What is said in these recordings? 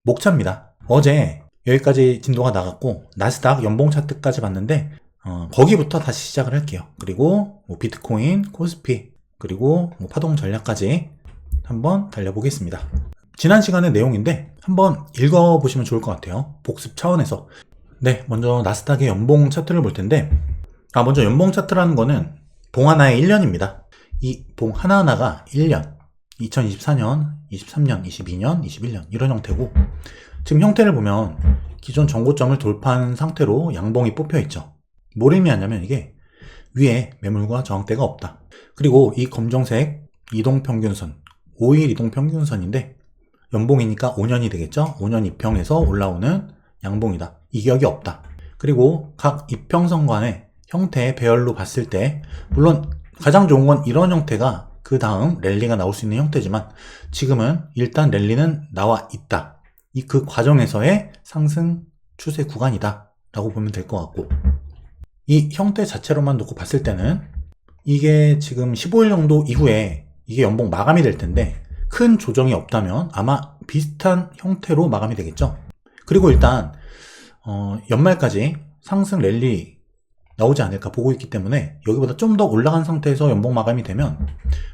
목차입니다. 어제 여기까지 진도가 나갔고 나스닥 연봉 차트까지 봤는데 거기부터 다시 시작을 할게요. 그리고 뭐 비트코인, 코스피, 그리고 뭐 파동 전략까지 한번 달려보겠습니다. 지난 시간의 내용인데 한번 읽어보시면 좋을 것 같아요. 복습 차원에서. 네, 먼저 나스닥의 연봉 차트를 볼 텐데 먼저 연봉 차트라는 거는 봉 하나의 1년입니다. 이 봉 하나하나가 1년, 2024년, 23년, 22년, 21년 이런 형태고, 지금 형태를 보면 기존 전고점을 돌파한 상태로 양봉이 뽑혀 있죠. 뭘 의미하냐면 이게 위에 매물과 저항대가 없다. 그리고 이 검정색 이동평균선, 5일 이동평균선인데 연봉이니까 5년이 되겠죠. 5년 이평에서 올라오는 양봉이다. 이격이 없다. 그리고 각 이평선 간의 형태의 배열로 봤을 때 물론 가장 좋은 건 이런 형태가 그 다음 랠리가 나올 수 있는 형태지만 지금은 일단 랠리는 나와 있다. 그 과정에서의 상승 추세 구간이다 라고 보면 될 것 같고, 이 형태 자체로만 놓고 봤을 때는 이게 지금 15일 정도 이후에 이게 연봉 마감이 될 텐데 큰 조정이 없다면 아마 비슷한 형태로 마감이 되겠죠. 그리고 일단 연말까지 상승 랠리 나오지 않을까 보고 있기 때문에 여기보다 좀 더 올라간 상태에서 연봉 마감이 되면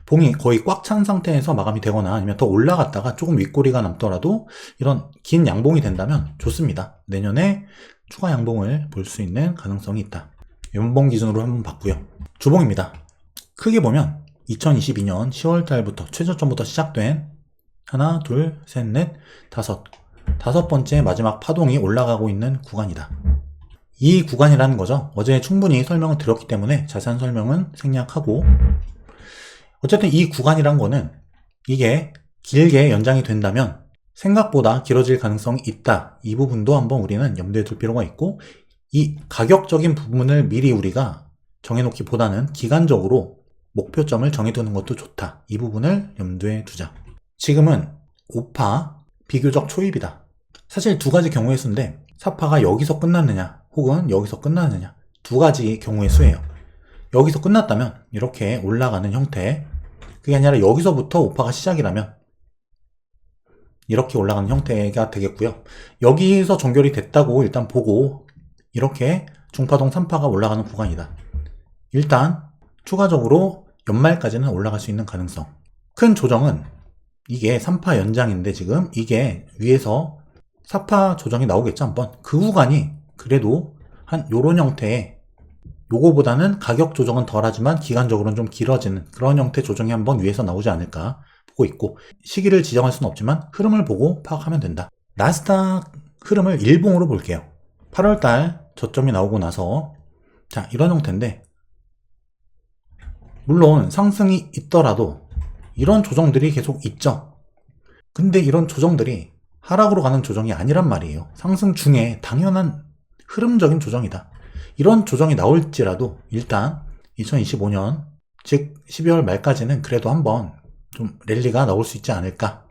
봉이 거의 꽉 찬 상태에서 마감이 되거나 아니면 더 올라갔다가 조금 윗꼬리가 남더라도 이런 긴 양봉이 된다면 좋습니다. 내년에 추가 양봉을 볼 수 있는 가능성이 있다. 연봉 기준으로 한번 봤고요. 주봉입니다. 크게 보면 2022년 10월 달부터 최저점부터 시작된 하나, 둘, 셋, 넷, 다섯 번째 마지막 파동이 올라가고 있는 구간이다. 이 구간이라는 거죠. 어제 충분히 설명을 드렸기 때문에 자세한 설명은 생략하고, 어쨌든 이 구간이란 거는 이게 길게 연장이 된다면 생각보다 길어질 가능성이 있다. 이 부분도 한번 우리는 염두에 둘 필요가 있고, 이 가격적인 부분을 미리 우리가 정해놓기보다는 기간적으로 목표점을 정해두는 것도 좋다. 이 부분을 염두에 두자. 지금은 5파 비교적 초입이다. 사실 두 가지 경우의 수인데 4파가 여기서 끝났느냐 혹은 여기서 끝났느냐, 두 가지 경우의 수예요. 여기서 끝났다면 이렇게 올라가는 형태, 그게 아니라 여기서부터 5파가 시작이라면 이렇게 올라가는 형태가 되겠고요. 여기서 종결이 됐다고 일단 보고 이렇게 중파동 3파가 올라가는 구간이다. 일단 추가적으로 연말까지는 올라갈 수 있는 가능성. 큰 조정은 이게 3파 연장인데 지금 이게 위에서 4파 조정이 나오겠죠. 한번 그 구간이 그래도 한 요런 형태의, 요거보다는 가격 조정은 덜하지만 기간적으로는 좀 길어지는 그런 형태 조정이 한번 위에서 나오지 않을까 보고 있고, 시기를 지정할 수는 없지만 흐름을 보고 파악하면 된다. 나스닥 흐름을 일봉으로 볼게요. 8월달 저점이 나오고 나서 자 이런 형태인데, 물론 상승이 있더라도 이런 조정들이 계속 있죠. 근데 이런 조정들이 하락으로 가는 조정이 아니란 말이에요. 상승 중에 당연한 흐름적인 조정이다. 이런 조정이 나올지라도 일단 2025년 즉 12월 말까지는 그래도 한번 좀 랠리가 나올 수 있지 않을까,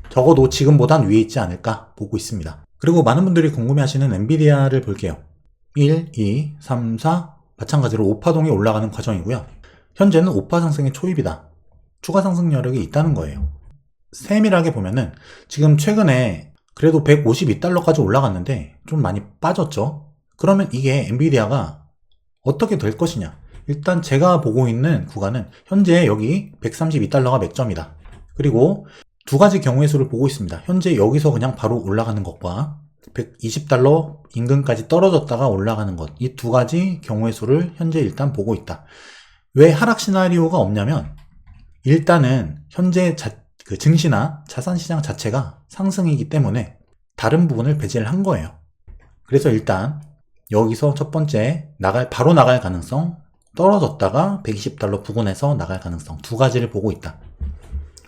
적어도 지금보단 위에 있지 않을까 보고 있습니다. 그리고 많은 분들이 궁금해하시는 엔비디아를 볼게요. 1, 2, 3, 4 마찬가지로 5파동이 올라가는 과정이고요. 현재는 5파 상승의 초입이다. 추가 상승 여력이 있다는 거예요. 세밀하게 보면은 지금 최근에 그래도 152달러까지 올라갔는데 좀 많이 빠졌죠. 그러면 이게 엔비디아가 어떻게 될 것이냐, 일단 제가 보고 있는 구간은 현재 여기 132달러가 맥점이다. 그리고 두 가지 경우의 수를 보고 있습니다. 현재 여기서 그냥 바로 올라가는 것과 120달러 인근까지 떨어졌다가 올라가는 것, 이 두 가지 경우의 수를 현재 일단 보고 있다. 왜 하락 시나리오가 없냐면 일단은 현재 그 증시나 자산시장 자체가 상승이기 때문에 다른 부분을 배제를 한 거예요. 그래서 일단 여기서 첫 번째 바로 나갈 가능성, 떨어졌다가 120달러 부근에서 나갈 가능성, 두 가지를 보고 있다.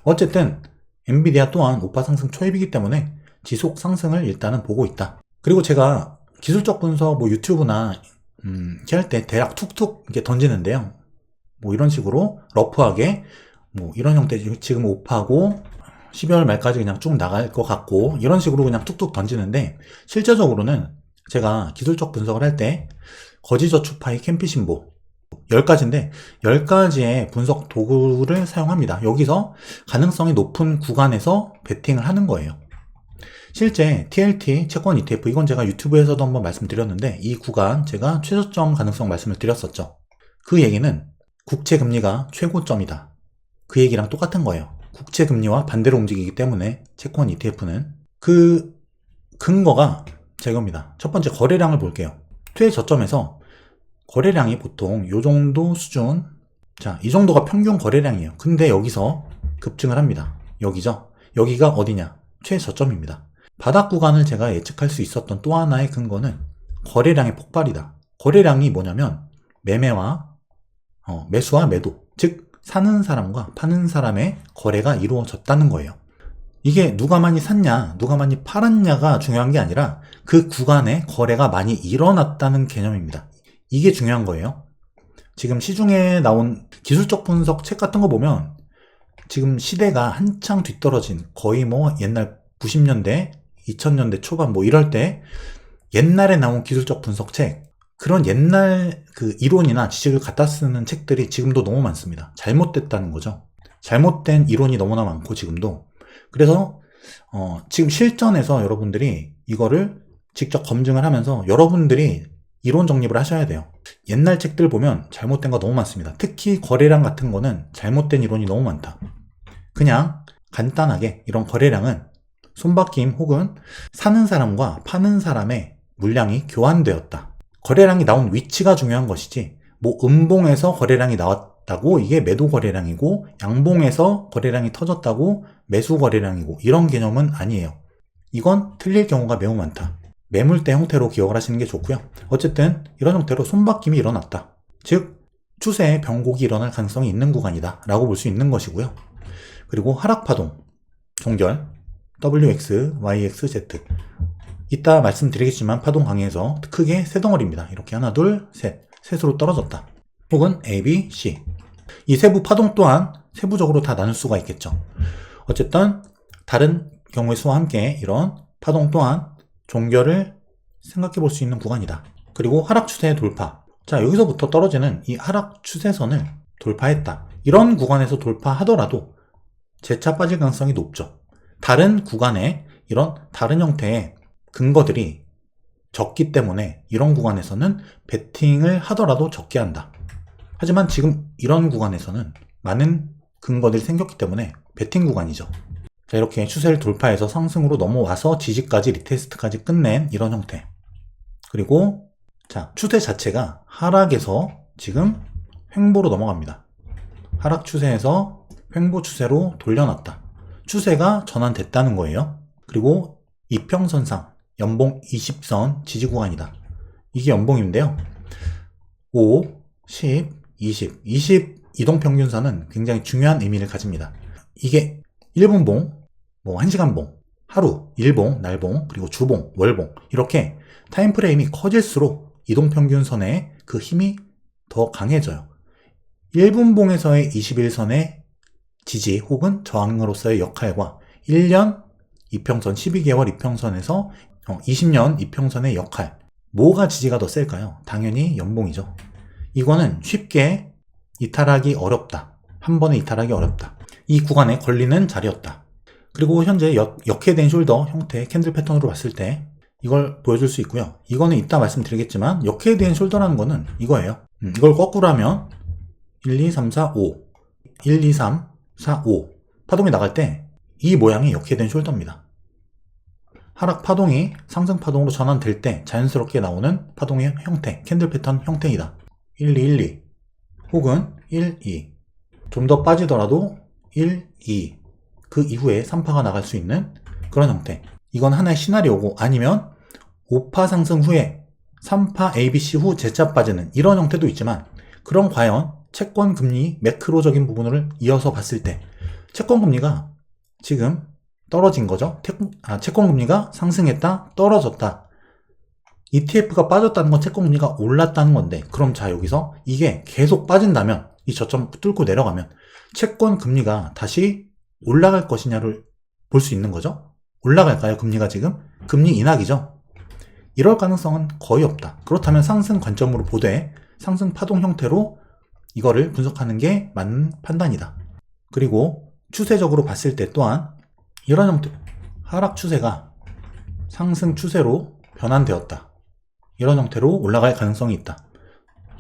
어쨌든 엔비디아 또한 5파 상승 초입이기 때문에 지속 상승을 일단은 보고 있다. 그리고 제가 기술적 분석 뭐 유튜브나 이렇게 할 때 대략 툭툭 이렇게 던지는데요. 뭐 이런 식으로 러프하게 뭐 이런 형태, 지금 5파고 12월 말까지 그냥 쭉 나갈 것 같고 이런 식으로 그냥 툭툭 던지는데, 실제적으로는 제가 기술적 분석을 할 때 거지저축파이 캠피신보 10가지인데 10가지의 분석 도구를 사용합니다. 여기서 가능성이 높은 구간에서 베팅을 하는 거예요. 실제 TLT 채권 ETF, 이건 제가 유튜브에서도 한번 말씀드렸는데 이 구간 제가 최저점 가능성 말씀을 드렸었죠. 그 얘기는 국채금리가 최고점이다. 그 얘기랑 똑같은 거예요. 국채금리와 반대로 움직이기 때문에 채권 ETF는 그 근거가 제겁니다. 첫 번째, 거래량을 볼게요. 최저점에서 거래량이 보통 이 정도 수준, 자, 이 정도가 평균 거래량이에요. 근데 여기서 급증을 합니다. 여기죠. 여기가 어디냐? 최저점입니다. 바닥 구간을 제가 예측할 수 있었던 또 하나의 근거는 거래량의 폭발이다. 거래량이 뭐냐면 매수와 매도, 즉 사는 사람과 파는 사람의 거래가 이루어졌다는 거예요. 이게 누가 많이 샀냐, 누가 많이 팔았냐가 중요한 게 아니라 그 구간에 거래가 많이 일어났다는 개념입니다. 이게 중요한 거예요. 지금 시중에 나온 기술적 분석 책 같은 거 보면 지금 시대가 한창 뒤떨어진, 거의 뭐 옛날 90년대, 2000년대 초반 뭐 이럴 때 옛날에 나온 기술적 분석 책, 그런 옛날 그 이론이나 지식을 갖다 쓰는 책들이 지금도 너무 많습니다. 잘못됐다는 거죠. 잘못된 이론이 너무나 많고 지금도. 그래서 지금 실전에서 여러분들이 이거를 직접 검증을 하면서 여러분들이 이론 정립을 하셔야 돼요. 옛날 책들 보면 잘못된 거 너무 많습니다. 특히 거래량 같은 거는 잘못된 이론이 너무 많다. 그냥 간단하게 이런 거래량은 손바뀜 혹은 사는 사람과 파는 사람의 물량이 교환되었다. 거래량이 나온 위치가 중요한 것이지, 뭐 음봉에서 거래량이 나왔다고 이게 매도 거래량이고, 양봉에서 거래량이 터졌다고 매수 거래량이고, 이런 개념은 아니에요. 이건 틀릴 경우가 매우 많다. 매물대 형태로 기억을 하시는 게 좋고요. 어쨌든 이런 형태로 손바뀜이 일어났다. 즉 추세의 변곡이 일어날 가능성이 있는 구간이다 라고 볼 수 있는 것이고요. 그리고 하락파동, 종결, WX, YX, Z. 이따 말씀드리겠지만 파동 강의에서 크게 세 덩어리입니다. 이렇게 하나, 둘, 셋. 셋으로 떨어졌다. 혹은 A, B, C. 이 세부 파동 또한 세부적으로 다 나눌 수가 있겠죠. 어쨌든 다른 경우의 수와 함께 이런 파동 또한 종결을 생각해 볼 수 있는 구간이다. 그리고 하락 추세의 돌파. 자, 여기서부터 떨어지는 이 하락 추세선을 돌파했다. 이런 구간에서 돌파하더라도 재차 빠질 가능성이 높죠. 다른 구간에 이런 다른 형태의 근거들이 적기 때문에 이런 구간에서는 베팅을 하더라도 적게 한다. 하지만 지금 이런 구간에서는 많은 근거들이 생겼기 때문에 베팅 구간이죠. 자, 이렇게 추세를 돌파해서 상승으로 넘어와서 지지까지 리테스트까지 끝낸 이런 형태. 그리고 자, 추세 자체가 하락에서 지금 횡보로 넘어갑니다. 하락 추세에서 횡보 추세로 돌려놨다. 추세가 전환됐다는 거예요. 그리고 이평선상 연봉 20선 지지 구간이다. 이게 연봉인데요. 5, 10, 20 이동평균선은 굉장히 중요한 의미를 가집니다. 이게 1분봉, 뭐 1시간봉, 하루, 일봉, 날봉, 그리고 주봉, 월봉, 이렇게 타임프레임이 커질수록 이동평균선의 그 힘이 더 강해져요. 1분봉에서의 21선의 지지 혹은 저항으로서의 역할과 1년 이평선, 12개월 이평선에서 20년 이평선의 역할, 뭐가 지지가 더 셀까요? 당연히 연봉이죠. 이거는 쉽게 이탈하기 어렵다. 한 번에 이탈하기 어렵다. 이 구간에 걸리는 자리였다. 그리고 현재 역회된 숄더 형태 캔들 패턴으로 봤을 때 이걸 보여줄 수 있고요. 이거는 이따 말씀드리겠지만 역회된 숄더라는 거는 이거예요. 이걸 거꾸로 하면 1, 2, 3, 4, 5 1, 2, 3, 4, 5 파동이 나갈 때 이 모양이 역회된 숄더입니다. 하락 파동이 상승 파동으로 전환될 때 자연스럽게 나오는 파동의 형태, 캔들 패턴 형태이다. 1, 2, 1, 2 혹은 1, 2 좀 더 빠지더라도 1, 2 그 이후에 3파가 나갈 수 있는 그런 형태. 이건 하나의 시나리오고, 아니면 5파 상승 후에 3파 ABC 후 재차 빠지는 이런 형태도 있지만, 그럼 과연 채권 금리 매크로적인 부분을 이어서 봤을 때 채권 금리가 지금 떨어진 거죠. 채권 금리가 상승했다, 떨어졌다. ETF가 빠졌다는 건 채권 금리가 올랐다는 건데, 그럼 자, 여기서 이게 계속 빠진다면, 이 저점 뚫고 내려가면 채권 금리가 다시 올라갈 것이냐를 볼 수 있는 거죠. 올라갈까요? 금리가 지금? 금리 인하기죠. 이럴 가능성은 거의 없다. 그렇다면 상승 관점으로 보되 상승 파동 형태로 이거를 분석하는 게 맞는 판단이다. 그리고 추세적으로 봤을 때 또한 이런 형태, 하락 추세가 상승 추세로 변환되었다. 이런 형태로 올라갈 가능성이 있다.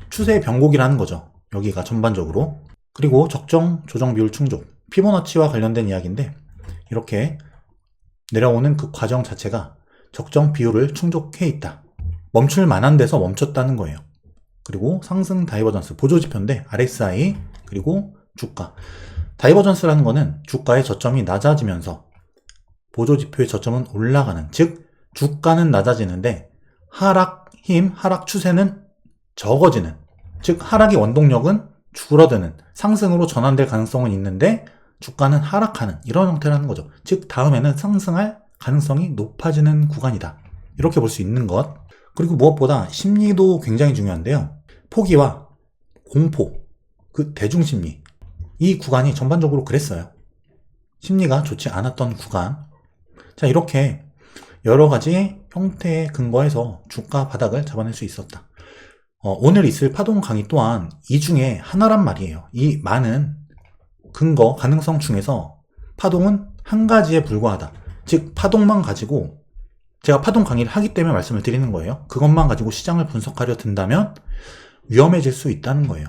추세의 변곡이라는 거죠. 여기가 전반적으로. 그리고 적정 조정 비율 충족. 피보나치와 관련된 이야기인데 이렇게 내려오는 그 과정 자체가 적정 비율을 충족해 있다. 멈출 만한 데서 멈췄다는 거예요. 그리고 상승 다이버전스 보조지표인데 RSI 그리고 주가. 다이버전스라는 거는 주가의 저점이 낮아지면서 보조지표의 저점은 올라가는, 즉 주가는 낮아지는데 하락 힘, 하락 추세는 적어지는, 즉 하락의 원동력은 줄어드는, 상승으로 전환될 가능성은 있는데 주가는 하락하는 이런 형태라는 거죠. 즉 다음에는 상승할 가능성이 높아지는 구간이다. 이렇게 볼 수 있는 것. 그리고 무엇보다 심리도 굉장히 중요한데요. 포기와 공포, 그 대중심리, 이 구간이 전반적으로 그랬어요. 심리가 좋지 않았던 구간. 자, 이렇게 여러 가지 형태에 근거해서 주가 바닥을 잡아낼 수 있었다. 오늘 있을 파동 강의 또한 이 중에 하나란 말이에요. 이 많은 근거, 가능성 중에서 파동은 한 가지에 불과하다. 즉 파동만 가지고, 제가 파동 강의를 하기 때문에 말씀을 드리는 거예요. 그것만 가지고 시장을 분석하려 든다면 위험해질 수 있다는 거예요.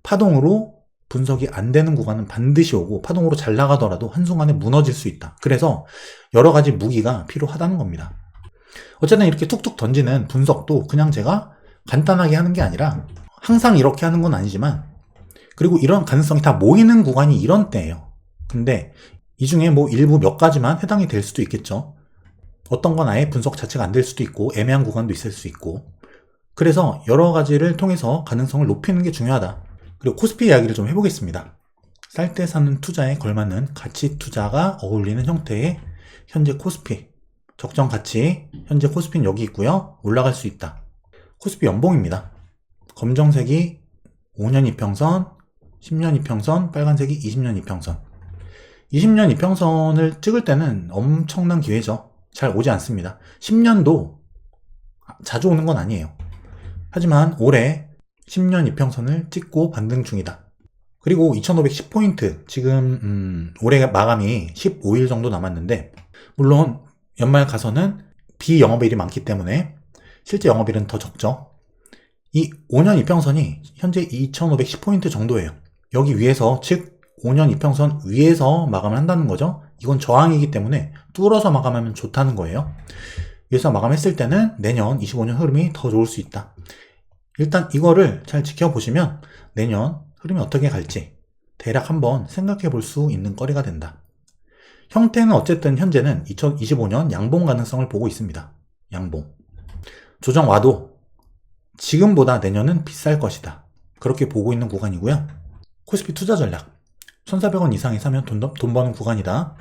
파동으로 분석이 안 되는 구간은 반드시 오고 파동으로 잘 나가더라도 한순간에 무너질 수 있다. 그래서 여러 가지 무기가 필요하다는 겁니다. 어쨌든 이렇게 툭툭 던지는 분석도 그냥 제가 간단하게 하는 게 아니라 항상 이렇게 하는 건 아니지만, 그리고 이런 가능성이 다 모이는 구간이 이런 때예요. 근데 이 중에 뭐 일부 몇 가지만 해당이 될 수도 있겠죠. 어떤 건 아예 분석 자체가 안 될 수도 있고 애매한 구간도 있을 수 있고, 그래서 여러 가지를 통해서 가능성을 높이는 게 중요하다. 그리고 코스피 이야기를 좀 해보겠습니다. 쌀 때 사는 투자에 걸맞는 가치 투자가 어울리는 형태의 현재 코스피, 적정 가치, 현재 코스피는 여기 있고요. 올라갈 수 있다. 코스피 연봉입니다. 검정색이 5년 이평선, 10년 이평선, 빨간색이 20년 이평선. 20년 이평선을 찍을 때는 엄청난 기회죠. 잘 오지 않습니다. 10년도 자주 오는 건 아니에요. 하지만 올해 10년 이평선을 찍고 반등 중이다. 그리고 2510포인트, 지금 올해 마감이 15일 정도 남았는데, 물론 연말 가서는 비영업일이 많기 때문에 실제 영업일은 더 적죠. 이 5년 이평선이 현재 2510포인트 정도예요. 여기 위에서, 즉 5년 이평선 위에서 마감을 한다는 거죠. 이건 저항이기 때문에 뚫어서 마감하면 좋다는 거예요. 위에서 마감했을 때는 내년 25년 흐름이 더 좋을 수 있다. 일단 이거를 잘 지켜보시면 내년 흐름이 어떻게 갈지 대략 한번 생각해 볼 수 있는 거리가 된다. 형태는 어쨌든 현재는 2025년 양봉 가능성을 보고 있습니다. 양봉. 조정 와도 지금보다 내년은 비쌀 것이다. 그렇게 보고 있는 구간이고요. 코스피 투자 전략. 1,400원 이상에 사면 돈 버는 구간이다.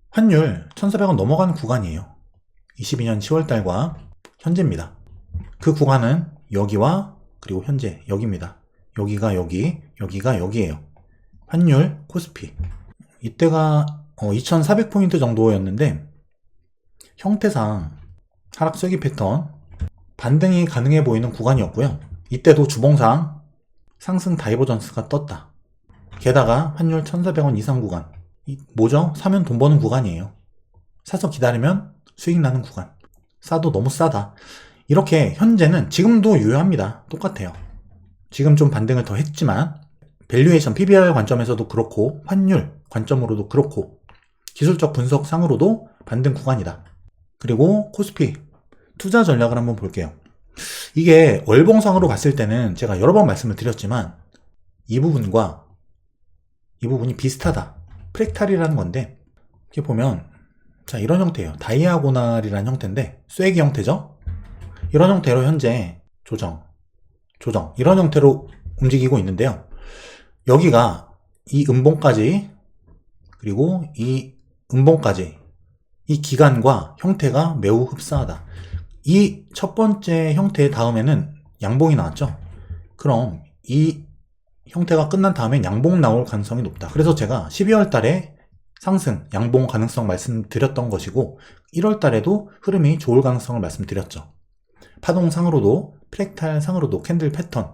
환율 1,400원 넘어가는 구간이에요. 22년 10월달과 현재입니다. 그 구간은 여기와 그리고 현재 여기입니다. 여기가 여기, 여기가 여기예요. 환율, 코스피. 이때가 2,400포인트 정도였는데 형태상 하락 쐐기 패턴, 반등이 가능해 보이는 구간이었고요. 이때도 주봉상 상승 다이버전스가 떴다. 게다가 환율 1,400원 이상 구간. 뭐죠? 사면 돈 버는 구간이에요. 사서 기다리면 수익 나는 구간. 싸도 너무 싸다. 이렇게 현재는 지금도 유효합니다. 똑같아요. 지금 좀 반등을 더 했지만 밸류에이션 PBR 관점에서도 그렇고 환율 관점으로도 그렇고 기술적 분석상으로도 반등 구간이다. 그리고 코스피 투자 전략을 한번 볼게요. 이게 월봉상으로 봤을 때는 제가 여러 번 말씀을 드렸지만 이 부분과 이 부분이 비슷하다. 프랙탈이라는 건데 이렇게 보면 자, 이런 형태예요. 다이아고날이라는 형태인데 쐐기 형태죠. 이런 형태로 현재 조정 이런 형태로 움직이고 있는데요. 여기가 이 음봉까지 그리고 이 음봉까지 이 기간과 형태가 매우 흡사하다. 이 첫 번째 형태 다음에는 양봉이 나왔죠. 그럼 이 형태가 끝난 다음에 양봉 나올 가능성이 높다. 그래서 제가 12월 달에 상승, 양봉 가능성 말씀드렸던 것이고 1월 달에도 흐름이 좋을 가능성을 말씀드렸죠. 파동상으로도 프랙탈 상으로도 캔들 패턴,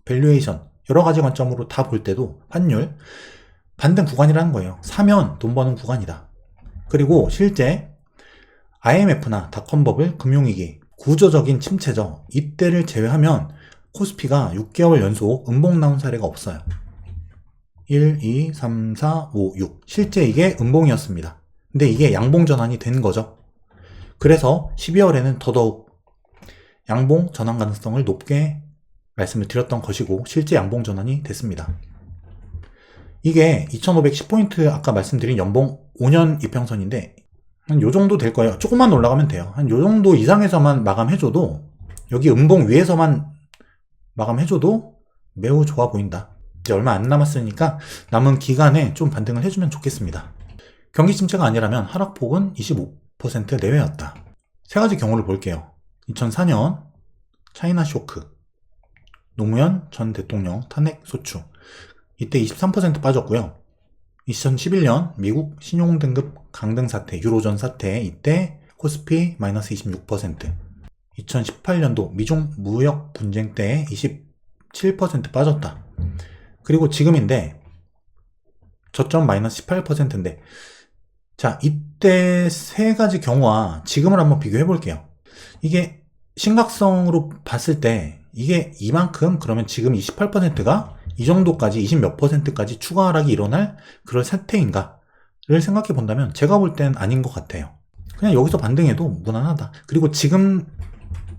밸류에이션 여러 가지 관점으로 다 볼 때도 환율 반등 구간이라는 거예요. 사면 돈 버는 구간이다. 그리고 실제 IMF나 닷컴버블 금융위기, 구조적인 침체죠. 이때를 제외하면 코스피가 6개월 연속 음봉 나온 사례가 없어요. 1, 2, 3, 4, 5, 6. 실제 이게 음봉이었습니다. 근데 이게 양봉 전환이 된 거죠. 그래서 12월에는 더더욱 양봉 전환 가능성을 높게 말씀을 드렸던 것이고 실제 양봉 전환이 됐습니다. 이게 2510포인트 아까 말씀드린 연봉 5년 이평선인데 한 요 정도 될 거예요. 조금만 올라가면 돼요. 한 요 정도 이상에서만 마감해줘도 여기 음봉 위에서만 마감해줘도 매우 좋아 보인다. 이제 얼마 안 남았으니까 남은 기간에 좀 반등을 해주면 좋겠습니다. 경기 침체가 아니라면 하락폭은 25% 내외였다. 세 가지 경우를 볼게요. 2004년 차이나 쇼크, 노무현 전 대통령 탄핵 소추, 이때 23% 빠졌고요. 2011년 미국 신용등급 강등 사태, 유로존 사태, 이때 코스피 마이너스 26%, 2018년도 미중 무역 분쟁 때 27% 빠졌다. 그리고 지금인데 저점 마이너스 18%인데 자, 이때 세 가지 경우와 지금을 한번 비교해 볼게요. 이게 심각성으로 봤을 때 이게 이만큼 그러면 지금 28%가 이 정도까지 20 몇 %까지 추가 하락이 일어날 그럴 사태인가를 생각해 본다면 제가 볼 땐 아닌 것 같아요. 그냥 여기서 반등해도 무난하다. 그리고 지금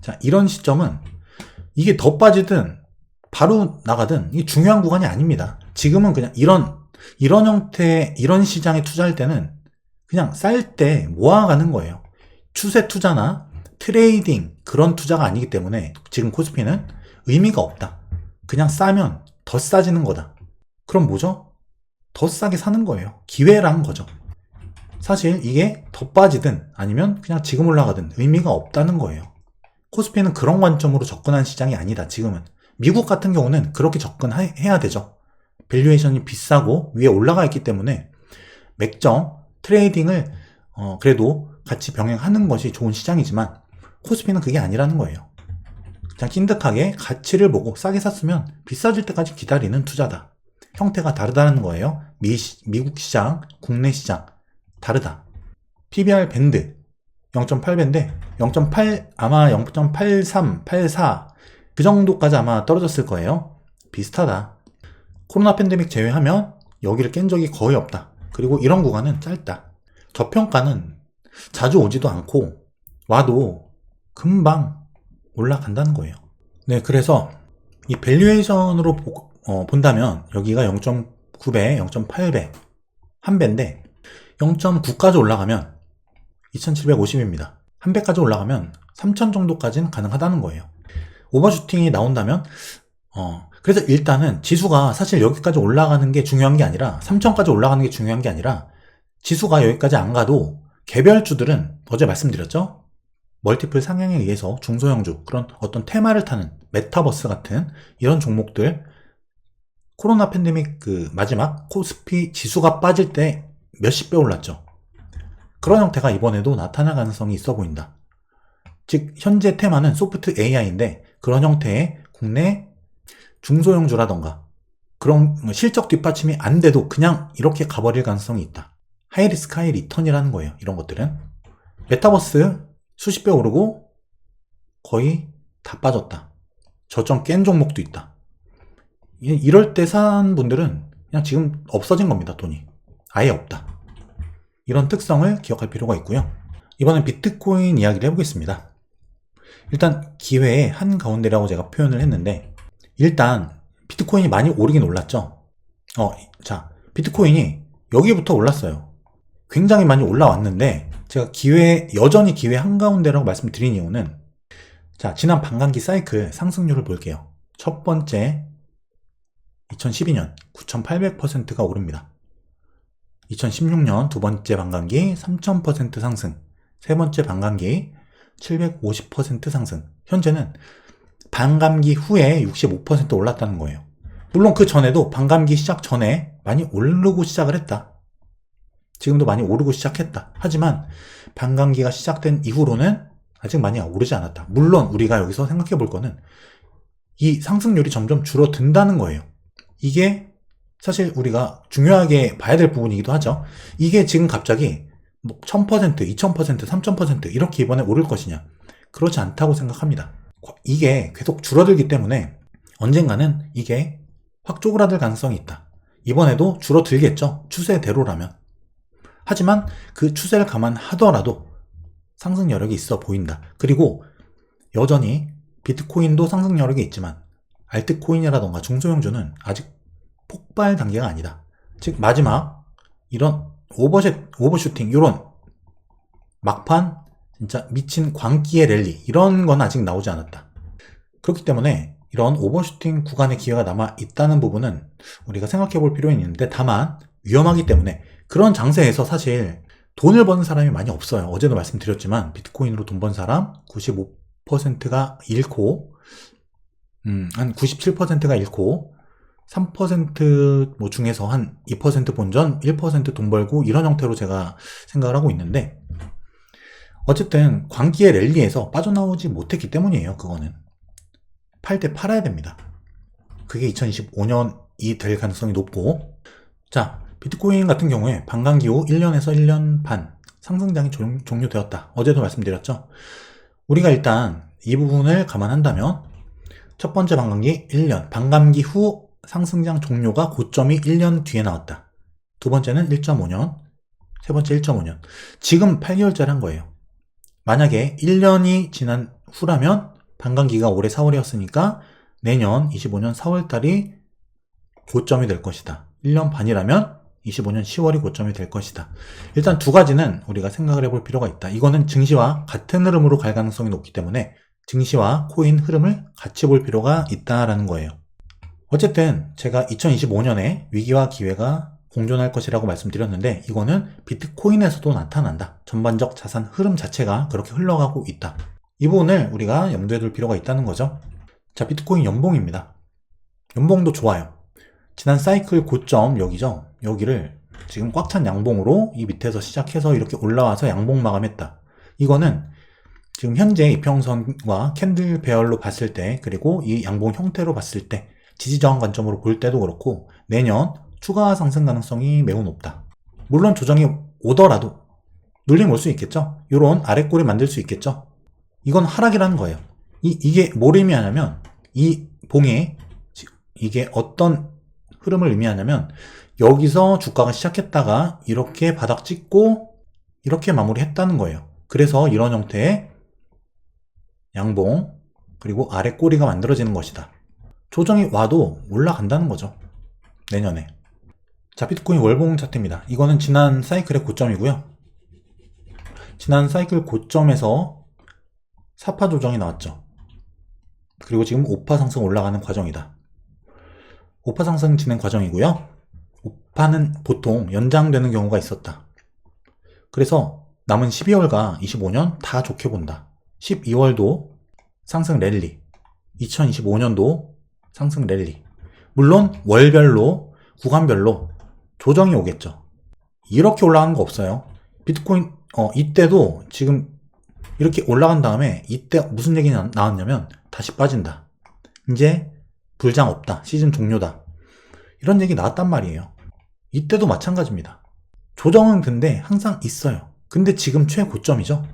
자, 이런 시점은 이게 더 빠지든 바로 나가든 이게 중요한 구간이 아닙니다. 지금은 그냥 이런 형태, 이런 시장에 투자할 때는 그냥 쌀 때 모아가는 거예요. 추세 투자나 트레이딩 그런 투자가 아니기 때문에 지금 코스피는 의미가 없다. 그냥 싸면 더 싸지는 거다. 그럼 뭐죠? 더 싸게 사는 거예요. 기회라는 거죠. 사실 이게 더 빠지든 아니면 그냥 지금 올라가든 의미가 없다는 거예요. 코스피는 그런 관점으로 접근한 시장이 아니다. 지금은. 미국 같은 경우는 그렇게 접근해야 되죠. 밸류에이션이 비싸고 위에 올라가 있기 때문에 맥정, 트레이딩을 그래도 같이 병행하는 것이 좋은 시장이지만 코스피는 그게 아니라는 거예요. 그냥 찐득하게 가치를 보고 싸게 샀으면 비싸질 때까지 기다리는 투자다. 형태가 다르다는 거예요. 미국 시장, 국내 시장 다르다. PBR 밴드 0.8배인데 0.8 아마 0.83, 84 그 정도까지 아마 떨어졌을 거예요. 비슷하다. 코로나 팬데믹 제외하면 여기를 깬 적이 거의 없다. 그리고 이런 구간은 짧다. 저평가는 자주 오지도 않고 와도 금방 올라간다는 거예요. 네, 그래서 이 밸류에이션으로 본다면 여기가 0.9배, 0.8배, 한 배인데 0.9까지 올라가면 2750입니다. 한 배까지 올라가면 3000 정도까지는 가능하다는 거예요. 오버슈팅이 나온다면 그래서 일단은 지수가 사실 여기까지 올라가는 게 중요한 게 아니라 3000까지 올라가는 게 중요한 게 아니라 지수가 여기까지 안 가도 개별주들은 어제 말씀드렸죠? 멀티플 상향에 의해서 중소형주 그런 어떤 테마를 타는 메타버스 같은 이런 종목들 코로나 팬데믹 그 마지막 코스피 지수가 빠질 때 몇십 배 올랐죠. 그런 형태가 이번에도 나타날 가능성이 있어 보인다. 즉 현재 테마는 소프트 AI인데 그런 형태의 국내 중소형주라던가 그런 실적 뒷받침이 안 돼도 그냥 이렇게 가버릴 가능성이 있다. 하이리스크 하이리턴이라는 거예요. 이런 것들은 메타버스 수십 배 오르고 거의 다 빠졌다. 저점 깬 종목도 있다. 이럴 때 산 분들은 그냥 지금 없어진 겁니다. 돈이 아예 없다. 이런 특성을 기억할 필요가 있고요. 이번엔 비트코인 이야기를 해보겠습니다. 일단 기회의 한가운데라고 제가 표현을 했는데 일단 비트코인이 많이 오르긴 올랐죠. 자, 비트코인이 여기부터 올랐어요. 굉장히 많이 올라왔는데 제가 여전히 기회 한가운데라고 말씀드린 이유는 자, 지난 반감기 사이클 상승률을 볼게요. 첫 번째 2012년 9800%가 오릅니다. 2016년 두 번째 반감기 3000% 상승, 세 번째 반감기 750% 상승. 현재는 반감기 후에 65% 올랐다는 거예요. 물론 그 전에도 반감기 시작 전에 많이 오르고 시작을 했다. 지금도 많이 오르고 시작했다. 하지만 반감기가 시작된 이후로는 아직 많이 오르지 않았다. 물론 우리가 여기서 생각해 볼 거는 이 상승률이 점점 줄어든다는 거예요. 이게 사실 우리가 중요하게 봐야 될 부분이기도 하죠. 이게 지금 갑자기 뭐 1000%, 2000%, 3000% 이렇게 이번에 오를 것이냐? 그렇지 않다고 생각합니다. 이게 계속 줄어들기 때문에 언젠가는 이게 확 쪼그라들 가능성이 있다. 이번에도 줄어들겠죠. 추세대로라면. 하지만 그 추세를 감안하더라도 상승 여력이 있어 보인다. 그리고 여전히 비트코인도 상승 여력이 있지만 알트코인이라던가 중소형주는 아직 폭발 단계가 아니다. 즉 마지막 이런 오버슈팅 이런 막판 진짜 미친 광기의 랠리 이런 건 아직 나오지 않았다. 그렇기 때문에 이런 오버슈팅 구간의 기회가 남아 있다는 부분은 우리가 생각해 볼 필요는 있는데 다만 위험하기 때문에 그런 장세에서 사실 돈을 버는 사람이 많이 없어요. 어제도 말씀드렸지만 비트코인으로 돈 번 사람 95%가 잃고 한 97%가 잃고 3% 중에서 한 2% 본전 1% 돈 벌고 이런 형태로 제가 생각을 하고 있는데 어쨌든 광기의 랠리에서 빠져나오지 못했기 때문이에요. 그거는 팔 때 팔아야 됩니다. 그게 2025년이 될 가능성이 높고 자 비트코인 같은 경우에 반감기 후 1년에서 1년 반 상승장이 종료되었다. 어제도 말씀드렸죠. 우리가 일단 이 부분을 감안한다면 첫 번째 반감기 1년, 반감기 후 상승장 종료가 고점이 1년 뒤에 나왔다. 두 번째는 1.5년, 세 번째 1.5년. 지금 8개월짜리 한 거예요. 만약에 1년이 지난 후라면 반감기가 올해 4월이었으니까 내년 25년 4월달이 고점이 될 것이다. 1년 반이라면 25년 10월이 고점이 될 것이다. 일단 두 가지는 우리가 생각을 해볼 필요가 있다. 이거는 증시와 같은 흐름으로 갈 가능성이 높기 때문에 증시와 코인 흐름을 같이 볼 필요가 있다라는 거예요. 어쨌든 제가 2025년에 위기와 기회가 공존할 것이라고 말씀드렸는데 이거는 비트코인에서도 나타난다. 전반적 자산 흐름 자체가 그렇게 흘러가고 있다. 이 부분을 우리가 염두에 둘 필요가 있다는 거죠. 자, 비트코인 연봉입니다. 연봉도 좋아요. 지난 사이클 고점 여기죠. 여기를 지금 꽉 찬 양봉으로 이 밑에서 시작해서 이렇게 올라와서 양봉 마감했다. 이거는 지금 현재 이평선과 캔들 배열로 봤을 때 그리고 이 양봉 형태로 봤을 때 지지저항 관점으로 볼 때도 그렇고 내년 추가 상승 가능성이 매우 높다. 물론 조정이 오더라도 눌림 올 수 있겠죠. 이런 아랫골이 만들 수 있겠죠. 이건 하락이라는 거예요. 이게 뭘 의미하냐면 이 봉에 이게 어떤 흐름을 의미하냐면 여기서 주가가 시작했다가 이렇게 바닥 찍고 이렇게 마무리했다는 거예요. 그래서 이런 형태의 양봉 그리고 아래 꼬리가 만들어지는 것이다. 조정이 와도 올라간다는 거죠. 내년에. 자, 비트코인 월봉 차트입니다. 이거는 지난 사이클의 고점이고요. 지난 사이클 고점에서 4파 조정이 나왔죠. 그리고 지금 5파 상승 올라가는 과정이다. 5파 상승 진행 과정이고요. 5파는 보통 연장되는 경우가 있었다. 그래서 남은 12월과 25년 다 좋게 본다. 12월도 상승 랠리, 2025년도 상승 랠리. 물론 월별로, 구간별로 조정이 오겠죠. 이렇게 올라가는 거 없어요. 비트코인 이때도 지금 이렇게 올라간 다음에 이때 무슨 얘기 나왔냐면 다시 빠진다. 이제 불장 없다. 시즌 종료다. 이런 얘기 나왔단 말이에요. 이때도 마찬가지입니다. 조정은 근데 항상 있어요. 근데 지금 최고점이죠.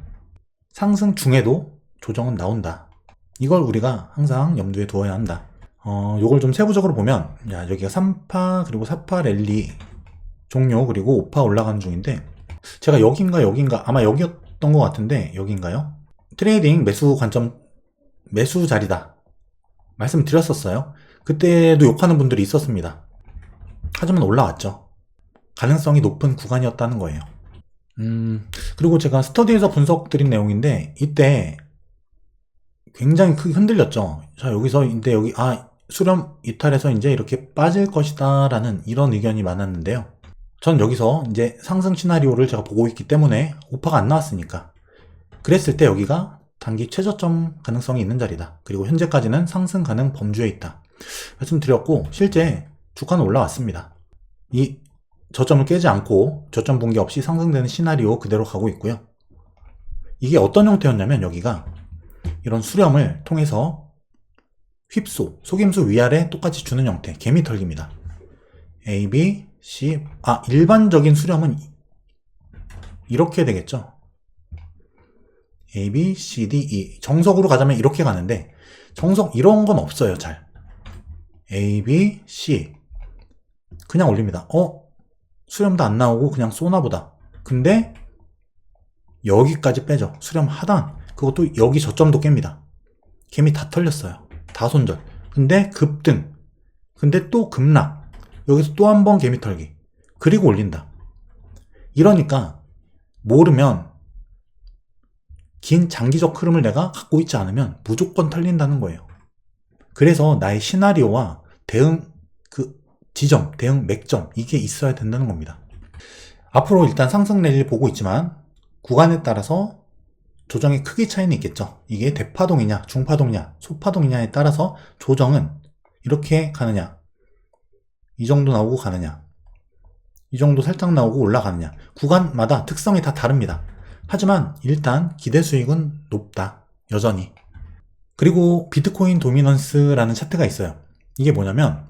상승 중에도 조정은 나온다. 이걸 우리가 항상 염두에 두어야 한다. 요걸 좀 세부적으로 보면 여기가 3파 그리고 4파 랠리 종료 그리고 5파 올라가는 중인데 제가 여긴가 아마 여기였던 것 같은데 여긴가요? 트레이딩 매수 관점 매수 자리다 말씀드렸었어요. 그때도 욕하는 분들이 있었습니다. 하지만 올라왔죠. 가능성이 높은 구간이었다는 거예요. 그리고 제가 스터디에서 분석드린 내용인데 이때 굉장히 크게 흔들렸죠. 자, 여기서 근데 여기 수렴 이탈해서 이제 이렇게 빠질 것이다 라는 이런 의견이 많았는데요. 전 여기서 이제 상승 시나리오를 제가 보고 있기 때문에 오파가 안 나왔으니까 그랬을 때 여기가 단기 최저점 가능성이 있는 자리다. 그리고 현재까지는 상승 가능 범주에 있다. 말씀드렸고 실제 주가는 올라왔습니다. 이 저점을 깨지 않고 저점 붕괴 없이 상승되는 시나리오 그대로 가고 있고요. 이게 어떤 형태였냐면 여기가 이런 수렴을 통해서 휩소, 속임수 위아래 똑같이 주는 형태, 개미털기입니다. A, B, C, 일반적인 수렴은 이렇게 되겠죠. A, B, C, D, E. 정석으로 가자면 이렇게 가는데 정석 이런 건 없어요. 잘. A, B, C. 그냥 올립니다. 수렴도 안 나오고 그냥 쏘나보다. 근데 여기까지 빼죠. 수렴 하단. 그것도 여기 저점도 깹니다. 개미 다 털렸어요. 다 손절. 근데 급등. 근데 또 급락. 여기서 또 한 번 개미 털기. 그리고 올린다. 이러니까 모르면 긴 장기적 흐름을 내가 갖고 있지 않으면 무조건 털린다는 거예요. 그래서 나의 시나리오와 대응 지점, 대응 맥점 이게 있어야 된다는 겁니다. 앞으로 일단 상승 랠리를 보고 있지만 구간에 따라서 조정의 크기 차이는 있겠죠. 이게 대파동이냐 중파동이냐 소파동이냐에 따라서 조정은 이렇게 가느냐, 이 정도 나오고 가느냐, 이 정도 살짝 나오고 올라가느냐, 구간마다 특성이 다 다릅니다. 하지만 일단 기대 수익은 높다. 여전히. 그리고 비트코인 도미넌스라는 차트가 있어요. 이게 뭐냐면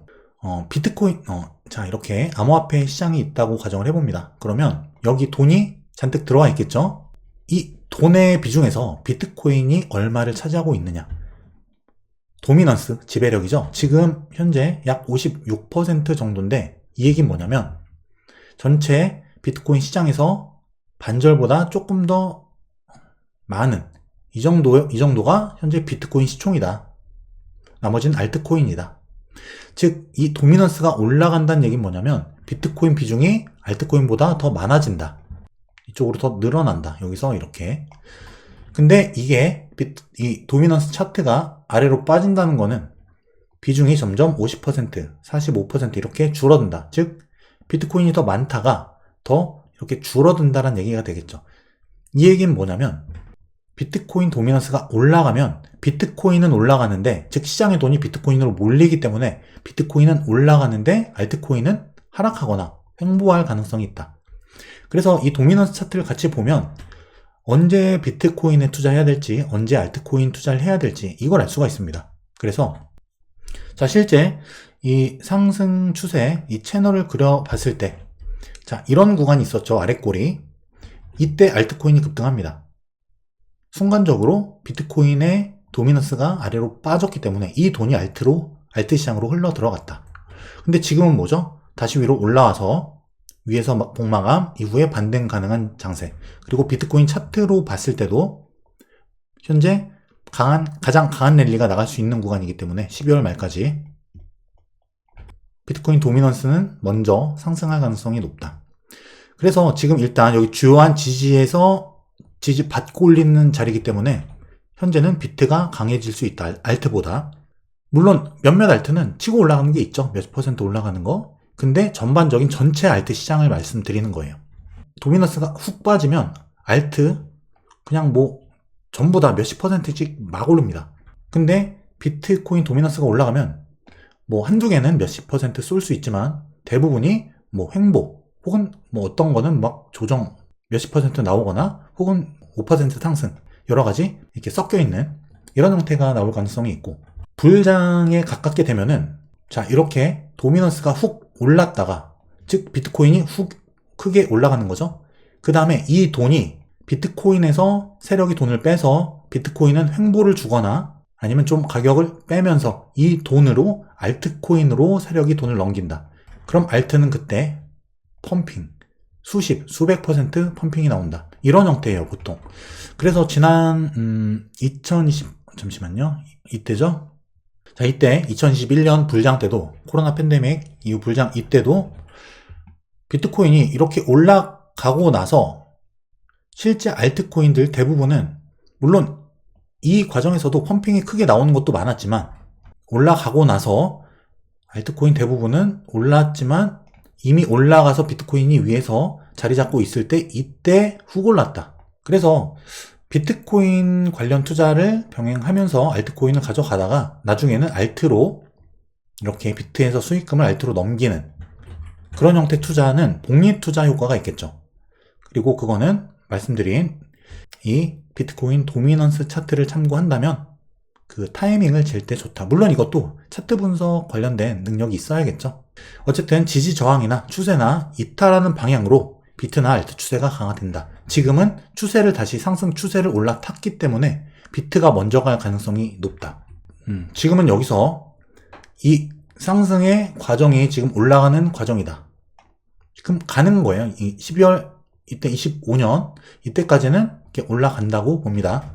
비트코인 자 이렇게 암호화폐 시장이 있다고 가정을 해봅니다. 그러면 여기 돈이 잔뜩 들어와 있겠죠. 이 돈의 비중에서 비트코인이 얼마를 차지하고 있느냐, 도미넌스, 지배력이죠. 지금 현재 약 56% 정도인데 이 얘기는 뭐냐면 전체 비트코인 시장에서 반절보다 조금 더 많은 이 정도가 현재 비트코인 시총이다. 나머지는 알트코인이다. 즉 이 도미넌스가 올라간다는 얘기는 뭐냐면 비트코인 비중이 알트코인보다 더 많아진다. 이쪽으로 더 늘어난다. 여기서 이렇게. 근데 이게 이 도미넌스 차트가 아래로 빠진다는 거는 비중이 점점 50%, 45% 이렇게 줄어든다. 즉 비트코인이 더 많다가 더 이렇게 줄어든다는 얘기가 되겠죠. 이 얘기는 뭐냐면 비트코인 도미넌스가 올라가면 비트코인은 올라가는데, 즉 시장의 돈이 비트코인으로 몰리기 때문에 비트코인은 올라가는데 알트코인은 하락하거나 횡보할 가능성이 있다. 그래서 이 도미넌스 차트를 같이 보면 언제 비트코인에 투자해야 될지, 언제 알트코인 투자를 해야 될지 이걸 알 수가 있습니다. 그래서 자 실제 이 상승 추세, 이 채널을 그려봤을 때 자 이런 구간이 있었죠. 아랫골이. 이때 알트코인이 급등합니다. 순간적으로 비트코인의 도미넌스가 아래로 빠졌기 때문에 이 돈이 알트 시장으로 흘러 들어갔다. 근데 지금은 뭐죠? 다시 위로 올라와서 위에서 복마감 이후에 반등 가능한 장세. 그리고 비트코인 차트로 봤을 때도 현재 가장 강한 랠리가 나갈 수 있는 구간이기 때문에 12월 말까지 비트코인 도미넌스는 먼저 상승할 가능성이 높다. 그래서 지금 일단 여기 주요한 지지에서 지지 받고 올리는 자리이기 때문에 현재는 비트가 강해질 수 있다. 알트보다. 물론 몇몇 알트는 치고 올라가는 게 있죠. 몇 % 올라가는 거. 근데 전반적인 전체 알트 시장을 말씀드리는 거예요. 도미넌스가 훅 빠지면 알트 그냥 뭐 전부 다 몇십 %씩 막 오릅니다. 근데 비트코인 도미넌스가 올라가면 뭐 한두 개는 몇십 % 쏠 수 있지만 대부분이 뭐 횡보 혹은 뭐 어떤 거는 막 조정 몇십 % 나오거나 혹은 5% 상승 여러 가지 이렇게 섞여 있는 이런 형태가 나올 가능성이 있고, 불장에 가깝게 되면은 자 이렇게 도미넌스가 훅 올랐다가 즉 비트코인이 훅 크게 올라가는 거죠. 그 다음에 이 돈이 비트코인에서 세력이 돈을 빼서 비트코인은 횡보를 주거나 아니면 좀 가격을 빼면서 이 돈으로 알트코인으로 세력이 돈을 넘긴다. 그럼 알트는 그때 펌핑 수백 % 펌핑이 나온다. 이런 형태예요 보통. 그래서 지난 잠시만요. 이때죠. 자 이때 2021년 불장 때도 코로나 팬데믹 이후 불장 이때도 비트코인이 이렇게 올라가고 나서 실제 알트코인들 대부분은 물론 이 과정에서도 펌핑이 크게 나오는 것도 많았지만 올라가고 나서 알트코인 대부분은 올랐지만 이미 올라가서 비트코인이 위에서 자리 잡고 있을 때 이때 훅 올랐다. 그래서 비트코인 관련 투자를 병행하면서 알트코인을 가져가다가 나중에는 알트로 이렇게 비트에서 수익금을 알트로 넘기는 그런 형태 투자는 복리 투자 효과가 있겠죠. 그리고 그거는 말씀드린 이 비트코인 도미넌스 차트를 참고한다면 그 타이밍을 잴 때 좋다. 물론 이것도 차트 분석 관련된 능력이 있어야겠죠. 어쨌든 지지 저항이나 추세나 이탈하는 방향으로 비트나 알트 추세가 강화된다. 지금은 추세를 다시 상승 추세를 올라탔기 때문에 비트가 먼저 갈 가능성이 높다. 지금은 여기서 이 상승의 과정이 지금 올라가는 과정이다. 지금 가는 거예요. 이 12월 이때 25년 이때까지는 이렇게 올라간다고 봅니다.